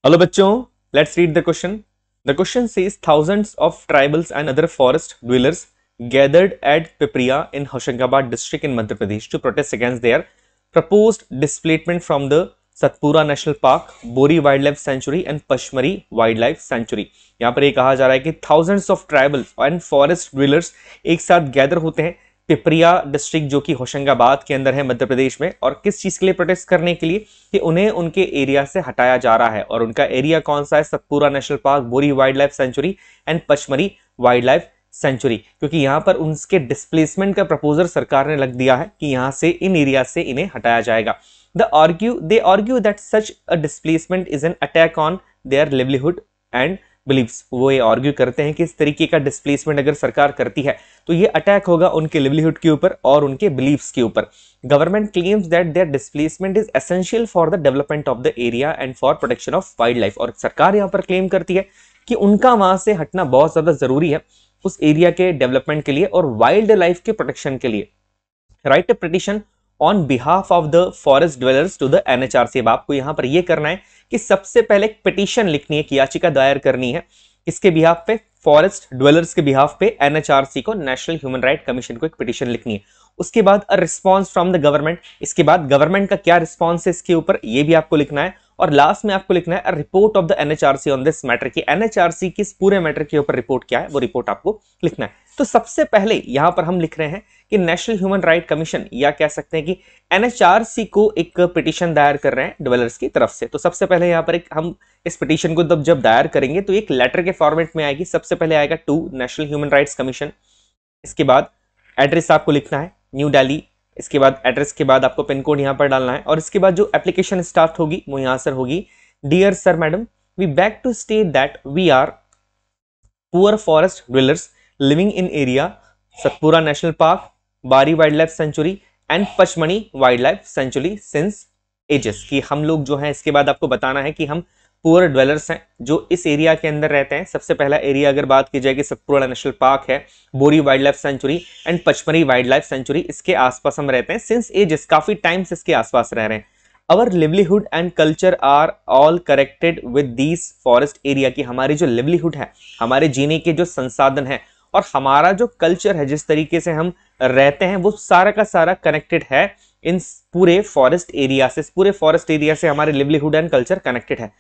Hello बच्चों, let's read the question. The question says thousands of tribals and other forest dwellers gathered at Pipriya in Hoshangabad district in Madhya Pradesh to protest against their proposed displacement from the Satpura national park, Bori wildlife sanctuary and Pachmarhi wildlife sanctuary. यहाँ पर ये कहा जा रहा है कि thousands of tribals and forest dwellers एक साथ गैदर होते हैं पिपरिया डिस्ट्रिक्ट जो कि होशंगाबाद के अंदर है मध्य प्रदेश में. और किस चीज के लिए प्रोटेस्ट करने के लिए कि उन्हें उनके एरिया से हटाया जा रहा है. और उनका एरिया कौन सा है? Satpura national park, Bori wildlife sanctuary and Pachmarhi wildlife sanctuary. क्योंकि यहाँ पर उनके डिस्प्लेसमेंट का प्रपोजल सरकार ने लग दिया है कि यहाँ से इन एरिया से इन्हें हटाया जाएगा. They argue that such a displacement is an attack on their livelihood and beliefs. वो ये आर्ग्यू करते हैं कि इस तरीके का डिस्प्लेसमेंट अगर सरकार करती है तो ये अटैक होगा उनके लिवलीहुड के ऊपर और उनके बिलीफ्स के ऊपर. Government claims that their displacement is essential for the development of the area and for protection of wildlife. और सरकार यहाँ पर क्लेम करती है कि उनका वहां से हटना बहुत ज्यादा जरूरी है उस एरिया के डेवलपमेंट के लिए और वाइल्ड लाइफ के प्रोटेक्शन के लिए. Writ petition on behalf of the forest dwellers to the NHRC. अब आपको यहां पर यह करना है कि सबसे पहले एक पिटीशन लिखनी है, एक याचिका दायर करनी है. इसके बिहाफ पे, फॉरेस्ट ड्वेलर्स के बिहाफ पे NHRC को, नेशनल ह्यूमन राइट कमीशन को एक पिटीशन लिखनी है. उसके बाद a response from the government. इसके बाद गवर्नमेंट का क्या रिस्पॉन्स है इसके ऊपर ये भी आपको लिखना है. और लास्ट में आपको लिखना है a report of the NHRC on this matter, की NHRC की इस पूरे मैटर के ऊपर रिपोर्ट क्या है वो रिपोर्ट आपको लिखना है. तो सबसे पहले यहां पर हम लिख रहे हैं कि नेशनल ह्यूमन राइट कमीशन, या कह सकते हैं कि NHRC को एक पिटीशन दायर कर रहे हैं ड्वेलर्स की तरफ से. तो सबसे पहले यहां पर हम इस पिटीशन को जब दायर करेंगे तो एक लेटर के फॉर्मेट में आएगी. सबसे पहले आएगा to National Human Rights Commission. इसके बाद एड्रेस आपको लिखना है न्यू दिल्ली. इसके बाद एड्रेस के बाद आपको पिन कोड यहां पर डालना है. और इसके बाद जो एप्लीकेशन स्टार्ट होगी वो यहां से होगी. Dear sir madam, we beg to state that we are poor forest dwellers living in area Satpura national park, Bori wildlife sanctuary and Pachmarhi wildlife sanctuary since ages. कि हम लोग जो है, इसके बाद आपको बताना है कि हम पुअर ड्वेलर्स हैं जो इस एरिया के अंदर रहते हैं. सबसे पहला एरिया अगर बात की जाए कि सतपुरा नेशनल पार्क है, बोरी wildlife sanctuary and Pachmarhi wildlife century, इसके आसपास हम रहते हैं सिंस एजेस, काफी टाइम से इसके आसपास रह रहे हैं. Our livelihood and culture are all connected with these forest area. की हमारी जो लिवलीहुड है, हमारे जीने के जो संसाधन है और हमारा जो कल्चर है, जिस तरीके से हम रहते हैं, वो सारा का सारा कनेक्टेड है इन पूरे फॉरेस्ट एरिया से. पूरे फॉरेस्ट एरिया से हमारे लिवलीहुड एंड कल्चर कनेक्टेड है.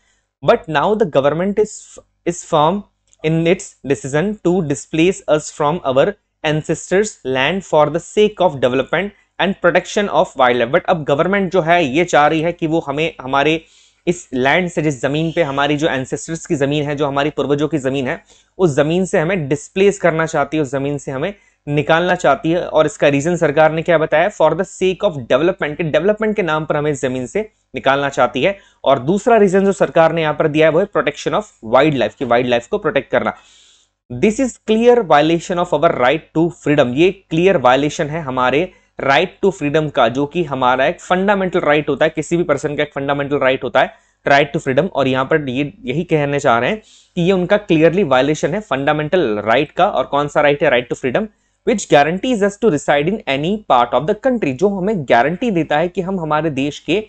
But now the government is firm in its decision to displace us from our ancestors land for the sake of development and protection of wildlife. But अब government जो है ये चाह रही है कि वो हमें हमारे इस लैंड से, जिस जमीन पे हमारी जो एंसेस्टर्स की जमीन है, जो हमारी पूर्वजों की जमीन है, उस जमीन से हमें डिस्प्लेस करना चाहती है, उस जमीन से हमें निकालना चाहती है. और इसका रीजन सरकार ने क्या बताया? For the sake of development, के डेवलपमेंट के नाम पर हमें इस जमीन से निकालना चाहती है. और दूसरा रीजन जो सरकार ने यहां पर दिया है वो है प्रोटेक्शन ऑफ वाइल्ड लाइफ, की वाइल्ड लाइफ को प्रोटेक्ट करना. This is clear violation of our right to freedom. ये क्लियर वायलेशन है हमारे राइट टू फ्रीडम का, जो कि हमारा एक फंडामेंटल राइट होता है, किसी भी पर्सन का एक फंडामेंटल राइट होता है, राइट टू फ्रीडम. और यहां पर ये यही कहने चाह रहे हैं कि ये उनका क्लियरली वायलेशन है फंडामेंटल राइट का. और कौन सा राइट है? Right to freedom, which guarantees us to reside in any part of the country. जो हमें गारंटी देता है कि हम हमारे देश के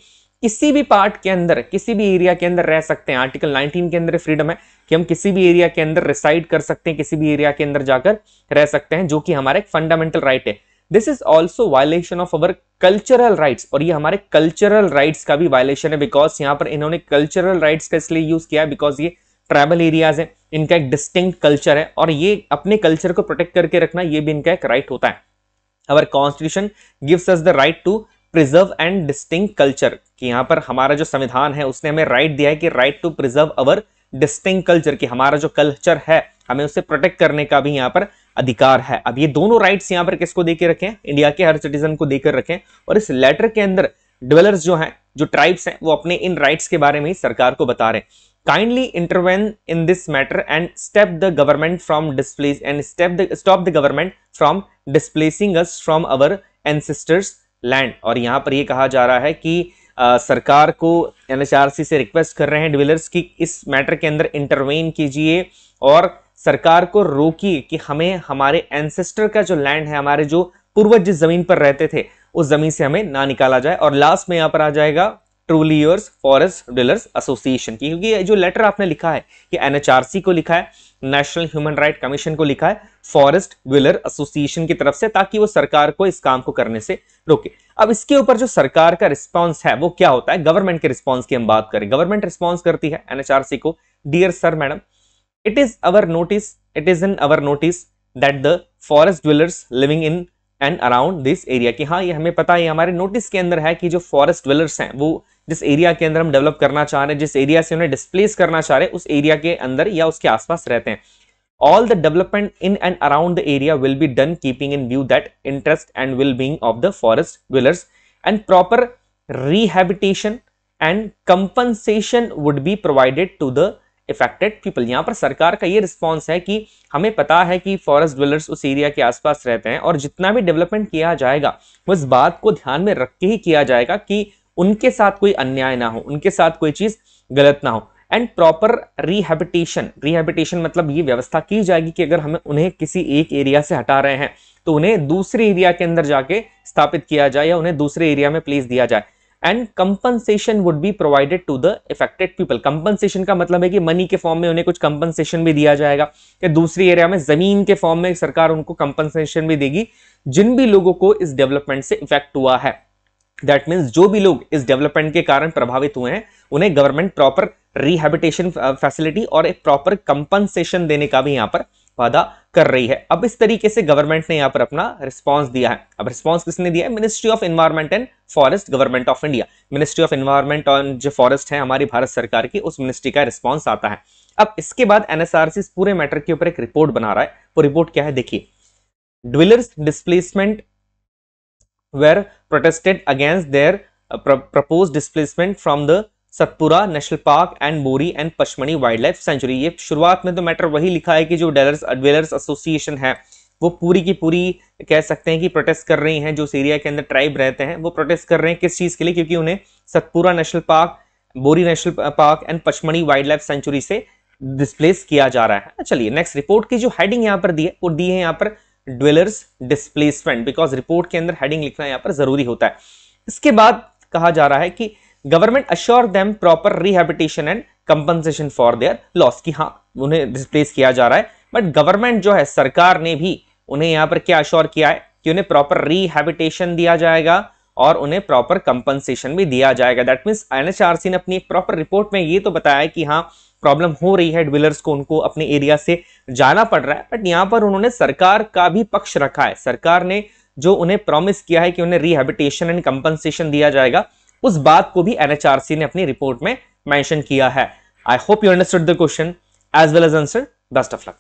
किसी भी पार्ट के अंदर, किसी भी एरिया के अंदर रह सकते हैं. आर्टिकल 19 के अंदर फ्रीडम है कि हम किसी भी एरिया के अंदर रिसाइड कर सकते हैं, किसी भी एरिया के अंदर जाकर रह सकते हैं, जो कि हमारा एक फंडामेंटल राइट है. This is also violation of our cultural rights. और ये हमारे कल्चरल राइट्स का भी वायलेशन है, बिकॉज यहाँ पर इन्होंने कल्चरल राइट्स का इसलिए यूज किया है बिकॉज ये ट्राइबल एरियाज है, इनका एक डिस्टिंक्ट कल्चर है और ये अपने कल्चर को प्रोटेक्ट करके रखना ये भी इनका एक राइट होता है. Our constitution gives us the right to preserve and distinct culture. कि यहाँ पर हमारा जो संविधान है उसने हमें राइट दिया है कि right to preserve our distinct culture, कि हमारा जो कल्चर है हमें उसे प्रोटेक्ट करने का भी यहाँ पर अधिकार है. अब ये दोनों राइट्स यहाँ पर किसको देकर रखें? इंडिया के हर सिटीजन को देकर रखें. और इस लेटर के अंदर ड्वेलर्स जो हैं, जो ट्राइब्स हैं, वो अपने इन राइट्स के बारे में ही सरकार को बता रहे हैं. Kindly intervene in this matter and step the government from displace and stop the government from displacing us from our ancestors land. और यहाँ पर ये कहा जा रहा है कि सरकार को NHRC से रिक्वेस्ट कर रहे हैं ड्वेलर्स की इस मैटर के अंदर इंटरवेन कीजिए और सरकार को रोकिए कि हमें हमारे एंसेस्टर का जो लैंड है, हमारे जो पूर्वज जिस जमीन पर रहते थे, उस जमीन से हमें ना निकाला जाए. और लास्ट में यहाँ पर आ जाएगा truly yours forest dealers association की, क्योंकि ये जो लेटर आपने लिखा है ये एनएचआरसी को लिखा है, नेशनल ह्यूमन राइट कमीशन को लिखा है, फॉरेस्ट ड्वेलर एसोसिएशन की तरफ से, ताकि वो सरकार को इस काम को करने से रोके। अब इसके ऊपर जो सरकार का रिस्पांस है वो क्या होता है, गवर्नमेंट के रिस्पांस की हम बात करें, गवर्नमेंट रिस्पांस करती है एनएचआरसी को, dear sir madam, it is in our notice that the forest dwellers living in and around this area, कि हाँ ये हमें पता है, हमारे नोटिस के अंदर है कि जो फॉरेस्ट ड्वेलर्स हैं वो जिस एरिया के अंदर हम डेवलप करना चाह रहे हैं, जिस एरिया से उन्हें डिस्प्लेस करना चाह रहे हैं, उस एरिया के अंदर या उसके आसपास रहते हैं। All the development in and around the area will be done keeping in view that interest and well-being of the forest dwellers, and proper rehabilitation and compensation would be provided to the affected people। यहाँ पर सरकार का ये response है कि हमें पता है कि फॉरेस्ट ड्वेलर्स उस एरिया के आसपास रहते हैं और जितना भी डेवलपमेंट किया जाएगा वो इस बात को ध्यान में रख के ही किया जाएगा कि उनके साथ कोई अन्याय ना हो, उनके साथ कोई चीज गलत ना हो। एंड प्रॉपर रिहैबिटेशन मतलब ये व्यवस्था की जाएगी कि अगर हमें उन्हें किसी एक एरिया से हटा रहे हैं तो उन्हें दूसरे एरिया के अंदर जाके स्थापित किया जाए या उन्हें दूसरे एरिया में प्लेस दिया जाए। And compensation would be provided to the affected people. Compensation का मतलब है कि मनी के फॉर्म में उन्हें कुछ कंपनसेशन भी दिया जाएगा, कि दूसरी एरिया में जमीन के फॉर्म में सरकार उनको कंपनसेशन भी देगी जिन भी लोगों को इस डेवलपमेंट से इफेक्ट हुआ है। दैट मीन्स जो भी लोग इस डेवलपमेंट के कारण प्रभावित हुए हैं उन्हें गवर्नमेंट प्रॉपर रिहैबिटेशन फैसिलिटी और एक प्रॉपर कंपनसेशन देने का भी यहाँ पर वादा कर रही है। अब इस तरीके से गवर्नमेंट ने यहाँ पर अपना रिस्पांस दिया है। अब रिस्पांस किसने दिया है, ministry of environment and forest, government of India. Ministry of environment और जो फॉरेस्ट है हमारी भारत सरकार की, उस मिनिस्ट्री का रिस्पांस आता है। अब इसके बाद एनएचआरसी इस पूरे मैटर के ऊपर एक रिपोर्ट बना रहा है। वो रिपोर्ट क्या है देखिए, dwellers displacement were protested against their proposed displacement from the Satpura national park and Bori and Pachmarhi wildlife sanctuary. ये शुरुआत में तो मैटर वही लिखा है कि जो ड्वेलर्स एसोसिएशन है वो पूरी की पूरी कह सकते हैं कि प्रोटेस्ट कर रही हैं, जो उस एरिया के अंदर ट्राइब रहते हैं वो प्रोटेस्ट कर रहे हैं किस चीज के लिए, क्योंकि उन्हें सतपुरा नेशनल पार्क, बोरी national park and Pachmarhi wildlife century से डिस्प्लेस किया जा रहा है। चलिए नेक्स्ट, रिपोर्ट की जो हेडिंग यहाँ पर दी है वो दी है यहाँ पर ड्वेलर्स डिस्प्लेसमेंट, बिकॉज रिपोर्ट के अंदर हेडिंग लिखना यहाँ पर जरूरी होता है। इसके बाद कहा जा रहा है कि government assure them proper rehabilitation and compensation for their loss, कि हाँ उन्हें डिस्प्लेस किया जा रहा है, बट गवर्नमेंट जो है सरकार ने भी उन्हें यहाँ पर क्या अश्योर किया है कि उन्हें प्रॉपर रिहैबिटेशन दिया जाएगा और उन्हें प्रॉपर कंपनसेशन भी दिया जाएगा। दैट मीन्स एनएचआरसी ने अपनी एक प्रॉपर रिपोर्ट में ये तो बताया कि हाँ प्रॉब्लम हो रही है, ड्वेलर्स को उनको अपने एरिया से जाना पड़ रहा है, बट यहाँ पर उन्होंने सरकार का भी पक्ष रखा है। सरकार ने जो उन्हें प्रॉमिस किया है कि उन्हें रिहैबिटेशन एंड कंपनसेशन दिया जाएगा, उस बात को भी एनएचआरसी ने अपनी रिपोर्ट में मेंशन किया है। I hope you understood the question as well as answer. Best of luck.